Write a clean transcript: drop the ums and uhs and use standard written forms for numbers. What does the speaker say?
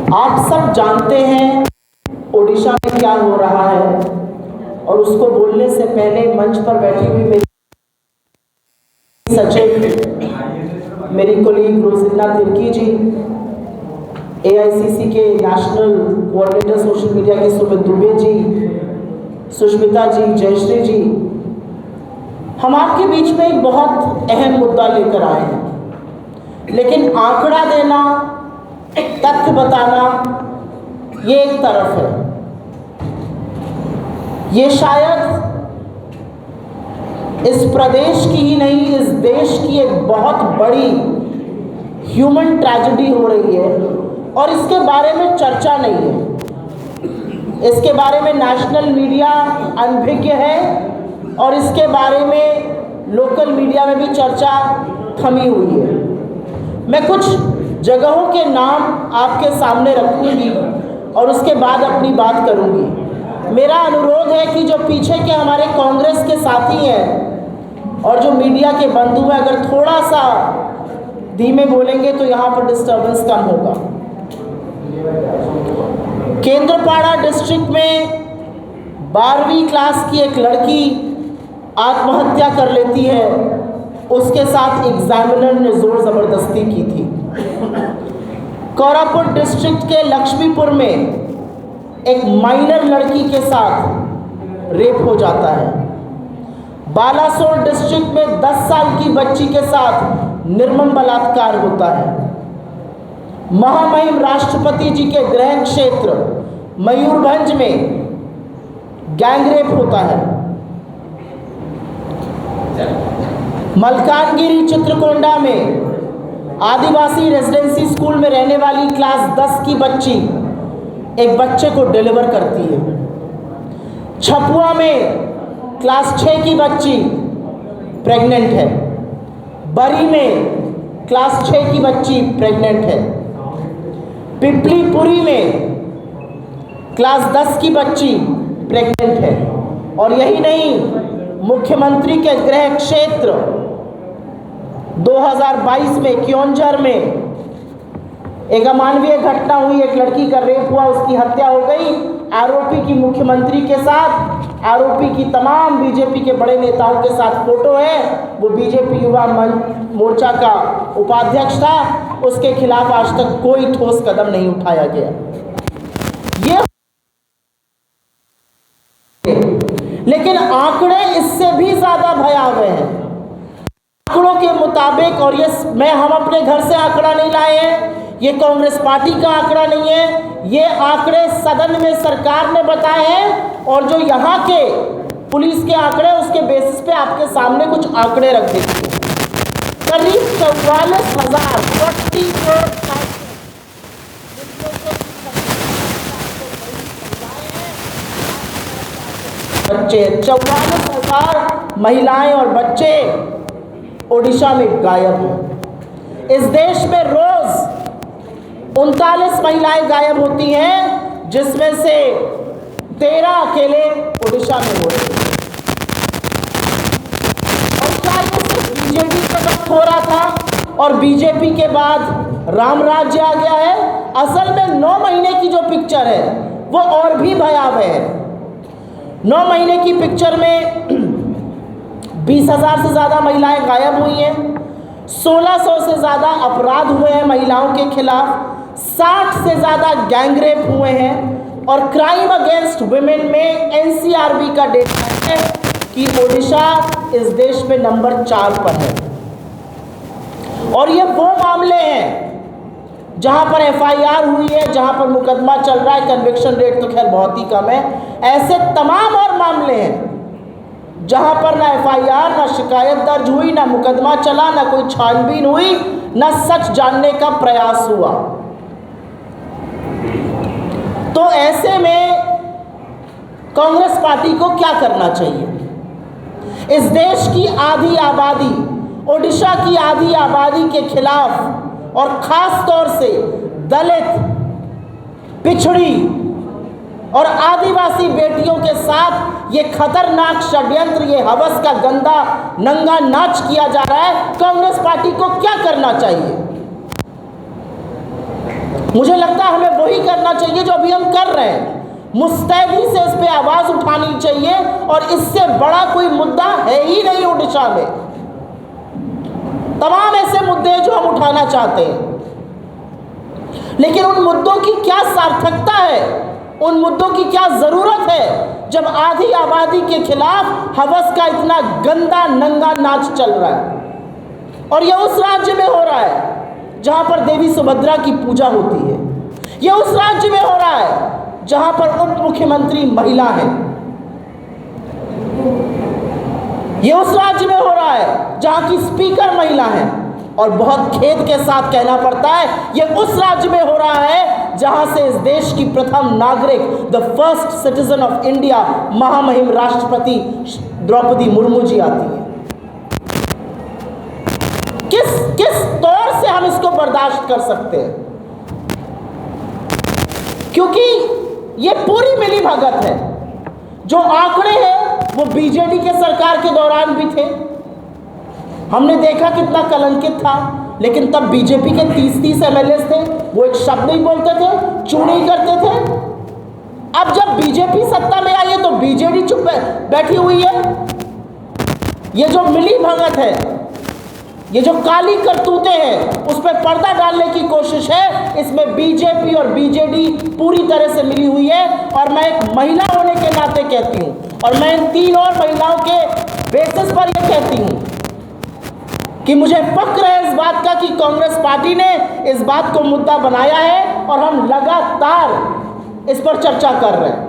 आप सब जानते हैं ओडिशा में क्या हो रहा है, और उसको बोलने से पहले मंच पर बैठी हुई मेरी सचिव, मेरी कोलीग रोजिना तिर्की जी, AICC के नेशनल कोऑर्डिनेटर सोशल मीडिया के सुमित दुबे जी, सुष्मिता जी, जयश्री जी, हम आपके बीच में एक बहुत अहम मुद्दा लेकर आए हैं। लेकिन आंकड़ा देना, तथ्य बताना, ये एक तरफ है। ये शायद इस प्रदेश की ही नहीं, इस देश की एक बहुत बड़ी ह्यूमन ट्रेजेडी हो रही है, और इसके बारे में चर्चा नहीं है। इसके बारे में नेशनल मीडिया अनभिज्ञ है, और इसके बारे में लोकल मीडिया में भी चर्चा थमी हुई है। मैं कुछ जगहों के नाम आपके सामने रखूंगी और उसके बाद अपनी बात करूंगी। मेरा अनुरोध है कि जो पीछे के हमारे कांग्रेस के साथी हैं और जो मीडिया के बंधु हैं, अगर थोड़ा सा धीमे बोलेंगे तो यहाँ पर डिस्टर्बेंस कम होगा। केंद्रपाड़ा डिस्ट्रिक्ट में 12वीं क्लास की एक लड़की आत्महत्या कर लेती है, उसके साथ एग्जामिनर ने जोर ज़बरदस्ती की थी। कोरापुट डिस्ट्रिक्ट के लक्ष्मीपुर में एक माइनर लड़की के साथ रेप हो जाता है। बालासोर डिस्ट्रिक्ट में 10 साल की बच्ची के साथ निर्मम बलात्कार होता है। महामहिम राष्ट्रपति जी के गृह क्षेत्र मयूरभंज में गैंगरेप होता है। मलकानगिरी चित्रकोंडा में आदिवासी रेजिडेंसी स्कूल में रहने वाली क्लास 10 की बच्ची एक बच्चे को डिलीवर करती है। छपुआ में क्लास 6 की बच्ची प्रेग्नेंट है। बरी में क्लास 6 की बच्ची प्रेग्नेंट है। पिपलीपुरी में क्लास 10 की बच्ची प्रेग्नेंट है। और यही नहीं, मुख्यमंत्री के गृह क्षेत्र 2022 में क्योंझर में एक अमानवीय घटना हुई। एक लड़की का रेप हुआ, उसकी हत्या हो गई। आरोपी की मुख्यमंत्री के साथ, आरोपी की तमाम बीजेपी के बड़े नेताओं के साथ फोटो है। वो बीजेपी युवा मोर्चा का उपाध्यक्ष था। उसके खिलाफ आज तक कोई ठोस कदम नहीं उठाया गया। ये लेकिन आंकड़े इससे भी ज्यादा भयावह हैं। आंकड़ों के मुताबिक, और ये हम अपने घर से आंकड़ा नहीं लाए हैं, ये कांग्रेस पार्टी का आंकड़ा नहीं है, ये आंकड़े सदन में सरकार ने बताए हैं, और जो यहाँ के पुलिस के आंकड़े, उसके बेसिस पे आपके सामने कुछ आंकड़े रख देते हैं। करीब 44,000 बच्चे, 44,000 महिलाएं और बच्चे ओडिशा में गायब हैं। इस देश में रोज 39 महिलाएं गायब होती हैं, जिसमें से 13 अकेले ओडिशा में हो रहे हैं। और क्या ये सिर्फ बीजेपी के वक्त हो रहा था और बीजेपी के बाद राम राज्य आ गया है? असल में 9 महीने की जो पिक्चर है वो और भी भयावह है। 9 महीने की पिक्चर में 20,000 से ज़्यादा महिलाएं गायब हुई हैं। 1600 से ज़्यादा अपराध हुए हैं महिलाओं के खिलाफ। 60 से ज़्यादा गैंगरेप हुए हैं। और क्राइम अगेंस्ट वुमेन में NCRB का डेटा है कि ओडिशा इस देश में नंबर 4 पर है। और ये वो मामले हैं जहां पर FIR हुई है, जहां पर मुकदमा चल रहा है। कन्विक्शन रेट तो खैर बहुत ही कम है। ऐसे तमाम और मामले हैं जहां पर ना FIR, ना शिकायत दर्ज हुई, ना मुकदमा चला, ना कोई छानबीन हुई, ना सच जानने का प्रयास हुआ। तो ऐसे में कांग्रेस पार्टी को क्या करना चाहिए? इस देश की आधी आबादी, ओडिशा की आधी आबादी के खिलाफ, और खास तौर से दलित, पिछड़ी और आदिवासी बेटियों के साथ ये खतरनाक षड्यंत्र, ये हवस का गंदा नंगा नाच किया जा रहा है। कांग्रेस पार्टी को क्या करना चाहिए? मुझे लगता है हमें वही करना चाहिए जो अभी हम कर रहे हैं। मुस्तैदी से इस पे आवाज़ उठानी चाहिए और इससे बड़ा कोई मुद्दा है ही नहीं ओडिशा में। तमाम ऐसे मुद्दे हैं जो हम उठाना चाहते हैं, लेकिन उन मुद्दों की क्या सार्थकता है, उन मुद्दों की क्या ज़रूरत है जब आधी आबादी के खिलाफ हवस का इतना गंदा नंगा नाच चल रहा है। और यह उस राज्य में हो रहा है जहां पर देवी सुभद्रा की पूजा होती है। यह उस राज्य में हो रहा है जहां पर उप मुख्यमंत्री महिला है। यह उस राज्य में हो रहा है जहां की स्पीकर महिला है। और बहुत खेद के साथ कहना पड़ता है, यह उस राज्य में हो रहा है जहां से इस देश की प्रथम नागरिक, the first citizen of India, महामहिम राष्ट्रपति द्रौपदी मुर्मू जी आती है। किस तौर से हम इसको बर्दाश्त कर सकते हैं? क्योंकि ये पूरी मिली भगत है। जो आंकड़े हैं वो बीजेडी के सरकार के दौरान भी थे, हमने देखा कितना कलंकित था, लेकिन तब बीजेपी के 30-30 एमएलए थे, वो एक शब्द नहीं बोलते थे, चू नहीं करते थे। अब जब बीजेपी सत्ता में आई है तो बीजेडी चुप बैठी हुई है। ये जो मिली भगत है, ये जो काली करतूतें हैं, उस पर पर्दा डालने की कोशिश है। इसमें बीजेपी और बीजेडी पूरी तरह से मिली हुई है। और मैं एक महिला होने के नाते कहती हूँ, और मैं इन 3 और महिलाओं के बेसिस पर यह कहती हूँ कि मुझे फक्र है इस बात का कि कांग्रेस पार्टी ने इस बात को मुद्दा बनाया है और हम लगातार इस पर चर्चा कर रहे हैं।